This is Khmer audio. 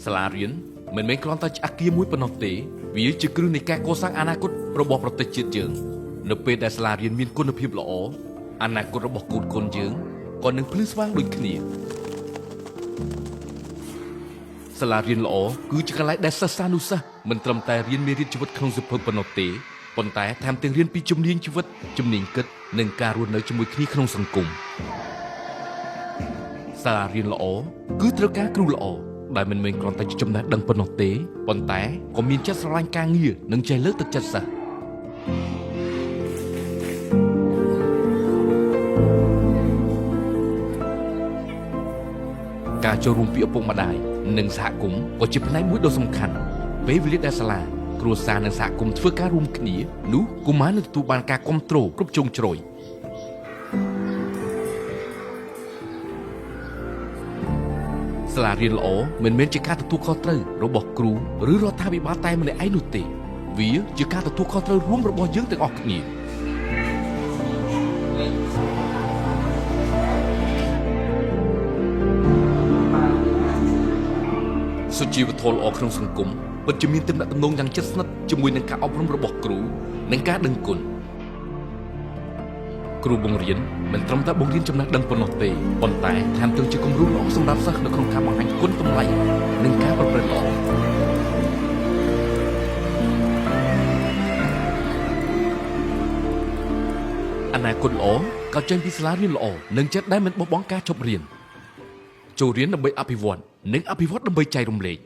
សាលារៀនមិនមែនគ្រាន់តែជាអគារមួយប៉ុណ្ណោះទេវាជាគ្រឹះនៃការកសាងអនាគតរបស់ប្រទេសជាតិយើងនៅពេលដែលសាលារៀនមានគុណភាពល្អអនាគតរបស់កូនយើងក៏នឹងភ្លឺស្វាងដូចគ្នាសាលារៀនល្អគឺជាកន្លែងដែលសិស្សានុសិស្សមិនត្រឹមតែរៀនមេរៀនជីវិតក្នុងសៀវភៅប៉ុណ្ណោះទេប៉ុន្តែថែមទាំងរៀនពីជំនាញជីវិតជំនាញគិតនិងការរស់នៅជាមួយគ្នាក្នុងសង្គមសាលារៀនល្អគឺត្រូវការគ្រូល្អដែលមិនមែនគ្រាន់តែជាចំណេះដឹងប៉ុណ្ណោះទេប៉ុន្តែក៏មានចិត្តស្រឡាញ់ការងារនិងចេះលើកទឹកចិត្តសិស្សការចូលរួមពីឪពុកម្ដាយនិងសហគមន៍ក៏ជាផ្នែកមួយដ៏សំខាន់ពេលវេលាដែលសាលាគ្រួសារនិងសហគមន៍ធ្វើការរួមគ្នានោះកុមារនឹងទទួលបានការគាំទ្រគ្រប់ជ្រុងជ្រោយសាលារៀនល្អមិនមែនជាការទទួលខុសត្រូវរបស់គ្រូឬរដ្ឋាភិបាលតែម្នាក់ឯងនោះទេវាជាការទទួលខុសត្រូវរួមរបស់យើងទាំងអស់គ្នាសុជីវធម៌ល្អក្នុងសង្គមពិតជាមានទំនាក់ទំនងយ៉ាងជិតស្និទ្ធជាមួយនឹងការអប់រំរបស់គ្រូនិងការដឹងគុណគ្រូបង្រៀនមិនត្រឹមតែបង្រៀនចំណេះដឹងប៉ុណ្ណោះទេប៉ុន្តែថែមទាំងជាគំរូល្អសម្រាប់សិស្សនៅក្នុងការបង្ហាញគុណតម្លៃនិងការប្រព្រឹត្តល្អអនាគតល្អក៏ចេញពីសាលារៀនល្អនិងចិត្តដែលមិនបោះបង់ការជប់រៀនចូលរៀនដើម្បីអភិវឌ្ឍនិងអភិវឌ្ឍដើម្បីចែករំលែក